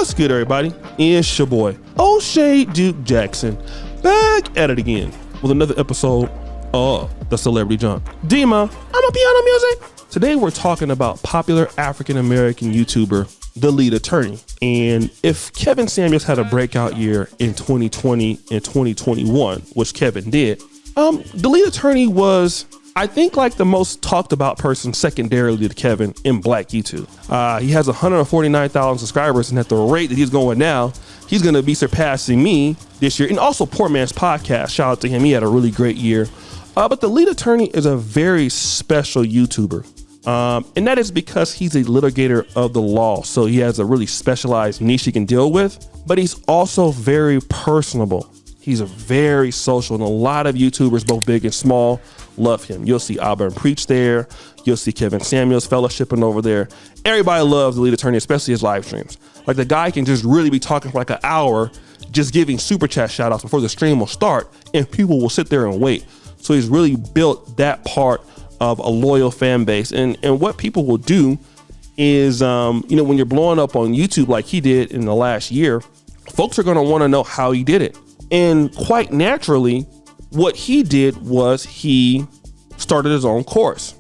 What's good, everybody? It's your boy, O'Shea Duke Jackson, back at it again with another episode of The Celebrity Junk. Dima, I'm a piano music. Today we're talking about popular African-American YouTuber, The Lead Attorney. And if Kevin Samuels had a breakout year in 2020 and 2021, which Kevin did, The Lead Attorney was, I think, like the most talked about person secondarily to Kevin in Black YouTube. He has 149,000 subscribers, and at the rate that he's going now, he's going to be surpassing me this year. And also Poor Man's Podcast, shout out to him. He had a really great year. But The Lead Attorney is a very special YouTuber. And that is because he's a litigator of the law. So he has a really specialized niche he can deal with, but he's also very personable. He's a very social, and a lot of YouTubers, both big and small, love him. You'll see Auburn Preach there. You'll see Kevin Samuels fellowshipping over there. Everybody loves The Lead Attorney, especially his live streams. Like, the guy can just really be talking for like an hour, just giving super chat shout outs before the stream will start, and people will sit there and wait. So he's really built that part of a loyal fan base. And what people will do is, when you're blowing up on YouTube like he did in the last year, folks are going to want to know how he did it. And quite naturally, what he did was he started his own course.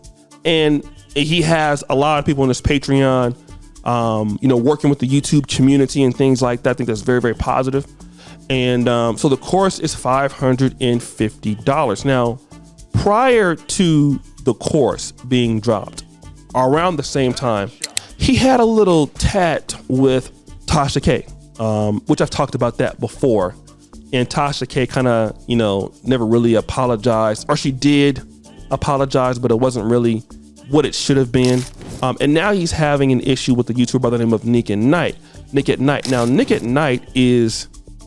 And he has a lot of people in his Patreon, working with the YouTube community and things like that. I think that's very, very positive. And so the course is $550. Now, prior to the course being dropped, around the same time, he had a little tat with Tasha K, which I've talked about that before. And Tasha K kind of, never really apologized, or she did apologize, but it wasn't really what it should have been. And now he's having an issue with the YouTuber by the name of Nick at Night. Now, Nick at Night is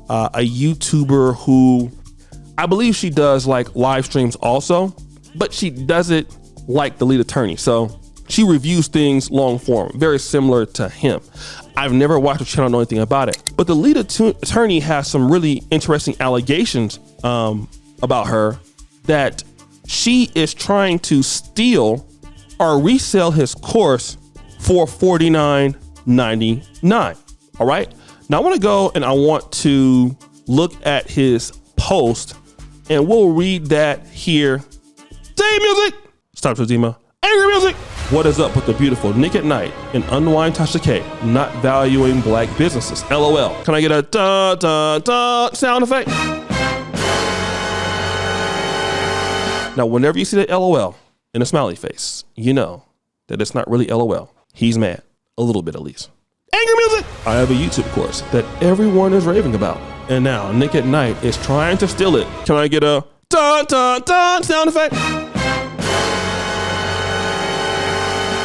a YouTuber who I believe she does like live streams also, but she does it like The Lead Attorney. So she reviews things long form, very similar to him. I've never watched her channel, know anything about it. But The Lead Attorney has some really interesting allegations about her, that she is trying to steal or resell his course for $49.99. All right. Now I want to go and I want to look at his post, and we'll read that here. Say music. Stop, Zima. Angry music. What is up with the beautiful Nick at Night and unwind Tasha K not valuing black businesses? LOL. Can I get a da da da sound effect? Now, whenever you see the LOL in a smiley face, you know that it's not really LOL. He's mad. A little bit, at least. Angry music. I have a YouTube course that everyone is raving about, and now Nick at Night is trying to steal it. Can I get a da da da sound effect?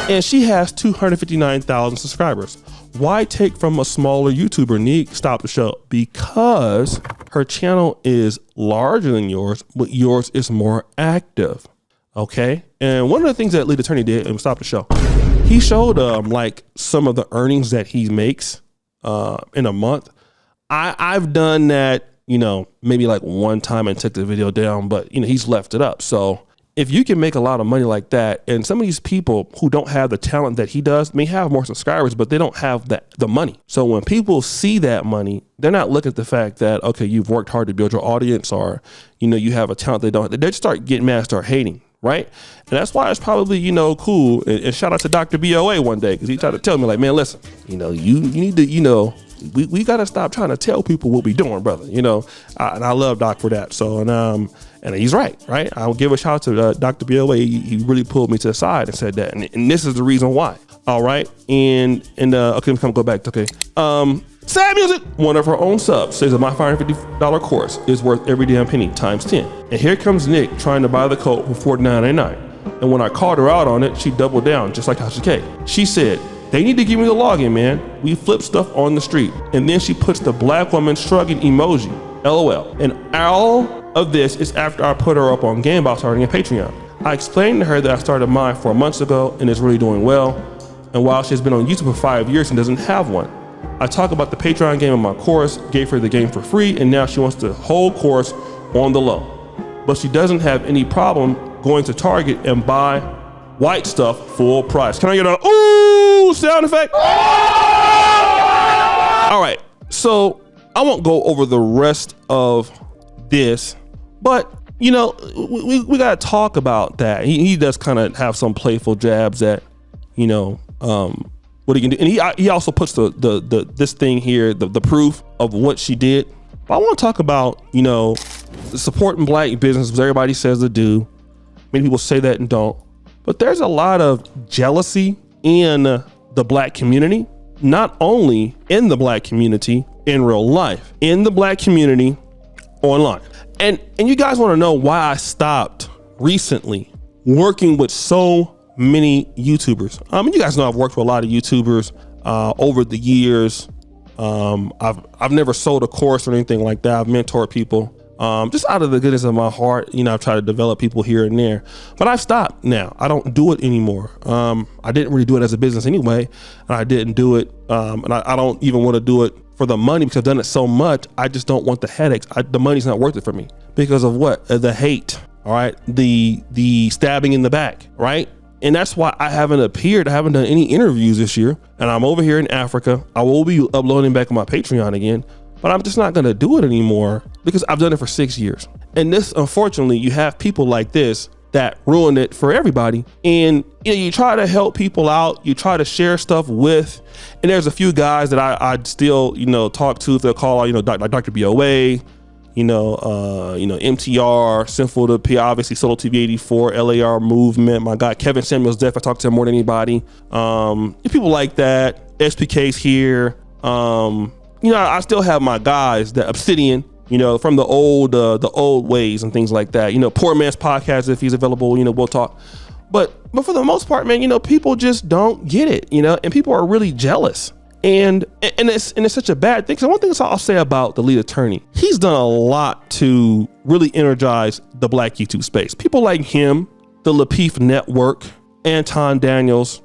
And she has 259,000 subscribers. Why take from a smaller YouTuber? Nick, stop the show. Because her channel is larger than yours, but yours is more active. Okay. And one of the things that Lead Attorney did, and stop the show, he showed like some of the earnings that he makes in a month. I've done that, maybe like one time and took the video down, but he's left it up. So if you can make a lot of money like that, and some of these people who don't have the talent that he does may have more subscribers, but they don't have the money. So when people see that money, they're not looking at the fact that, okay, you've worked hard to build your audience, or, you have a talent they don't. They just start getting mad, start hating, right? And that's why it's probably, cool. And shout out to Dr. BOA one day, because he tried to tell me, like, man, listen, you need to, we got to stop trying to tell people what we doing, brother, and I love Doc for that. So, and he's right? I'll give a shout out to Dr. BOA. He really pulled me to the side and said that. And this is the reason why. All right. Okay, come go back. Okay. Sad music. One of her own subs says that my $550 course is worth every damn penny times 10. And here comes Nick trying to buy the code for $49.99. And when I called her out on it, she doubled down, just like Tasha K. She said, they need to give me the login, man. We flip stuff on the street. And then she puts the black woman shrugging emoji. LOL. And all of this is after I put her up on game about starting a Patreon. I explained to her that I started mine 4 months ago and is really doing well. And while she's been on YouTube for 5 years and doesn't have one, I talk about the Patreon game in my course, gave her the game for free, and now she wants the whole course on the low. But she doesn't have any problem going to Target and buy white stuff full price. Can I get a ooh sound effect? All right, so I won't go over the rest of this, but you know, we gotta talk about that. He does kind of have some playful jabs at, you know, what he can do, and he also puts the this thing here, the proof of what she did. But I want to talk about, you know, supporting black businesses. Everybody says to do. Many people say that and don't. But there's a lot of jealousy in the black community, not only in the black community in real life, in the black community online. And you guys want to know why I stopped recently working with so many YouTubers. You guys know I've worked with a lot of YouTubers over the years. I've never sold a course or anything like that. I've mentored people. Just out of the goodness of my heart, you know, I've tried to develop people here and there, but I've stopped now. I don't do it anymore. I didn't really do it as a business anyway, and I didn't do it. And I don't even want to do it for the money because I've done it so much. I just don't want the headaches. The money's not worth it for me because of what? The hate. All right. The stabbing in the back. Right. And that's why I haven't appeared. I haven't done any interviews this year, and I'm over here in Africa. I will be uploading back on my Patreon again, but I'm just not going to do it anymore because I've done it for 6 years. And this, unfortunately, you have people like this that ruin it for everybody. And you know, you try to help people out, you try to share stuff with, and there's a few guys that I still, you know, talk to. They'll call, you know, like Dr. BOA, you know, MTR, Sinful to P, obviously Solo TV 84, LAR Movement, my guy Kevin Samuels Deaf, I talk to him more than anybody. People like that, SPK's here. You know, I still have my guys, the Obsidian, you know, from the old ways and things like that. You know, Poor Man's Podcast, if he's available, you know, we'll talk. But for the most part, man, you know, people just don't get it, you know, and people are really jealous. And it's such a bad thing. So one thing I'll say about the lead attorney, he's done a lot to really energize the black YouTube space. People like him, the Lapeef Network, Anton Daniels,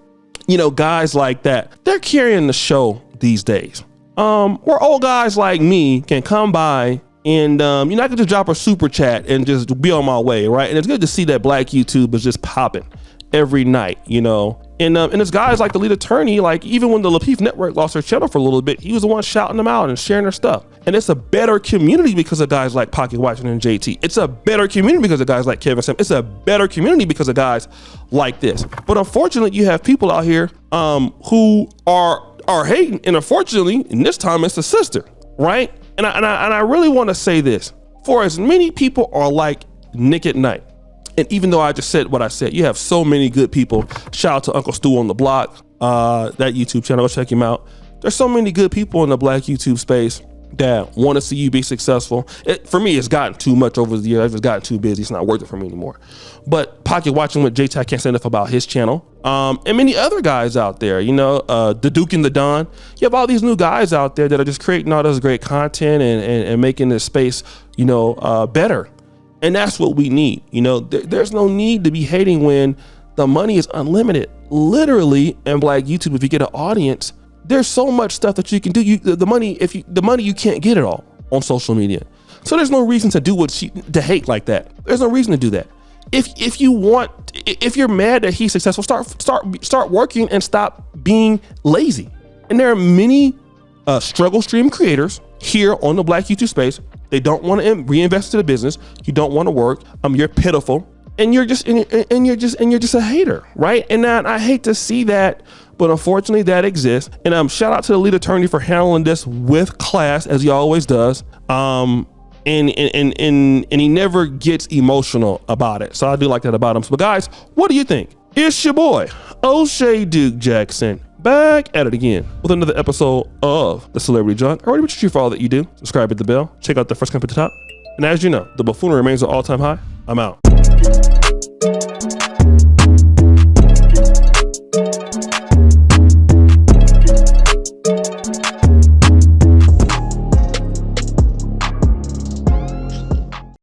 you know, guys like that, they're carrying the show these days. Where old guys like me can come by and, you know, I can just drop a super chat and just be on my way, right? And it's good to see that black YouTube is just popping every night, you know. And it's guys like the lead attorney, like even when the Lapeef Network lost their channel for a little bit, he was the one shouting them out and sharing their stuff. And it's a better community because of guys like Pocket Watson and JT. It's a better community because of guys like Kevin Sam. It's a better community because of guys like this. But unfortunately, you have people out here who are hating, and unfortunately, in this time, it's a sister, right? And I really want to say this: for as many people are like Nick at Night, and even though I just said what I said, you have so many good people. Shout out to Uncle Stu on the Block, that YouTube channel. Go check him out. There's so many good people in the black YouTube space that want to see you be successful. For me, it's gotten too much over the years. I've just gotten too busy. It's not worth it for me anymore. But Pocket Watching with JT, I can't say enough about his channel. And many other guys out there, you know, the Duke and the Don. You have all these new guys out there that are just creating all this great content and making this space, you know, better. And that's what we need. You know, there's no need to be hating when the money is unlimited. Literally, in black YouTube, if you get an audience, there's so much stuff that you can do. The money you can't get it all on social media. So there's no reason to to hate like that. There's no reason to do that. If you're mad that he's successful, start working and stop being lazy. And there are many struggle stream creators here on the black YouTube space. They don't want to reinvest into the business. You don't want to work. You're pitiful, and you're just a hater, right? And I hate to see that, but unfortunately that exists. And shout out to the lead attorney for handling this with class, as he always does. And he never gets emotional about it. So I do like that about him. But guys, what do you think? It's your boy, O'Shea Duke Jackson, back at it again with another episode of The Celebrity Junk. I already appreciate you for all that you do. Subscribe, hit the bell, check out the first comment at the top. And as you know, the buffoonery remains an all-time high. I'm out.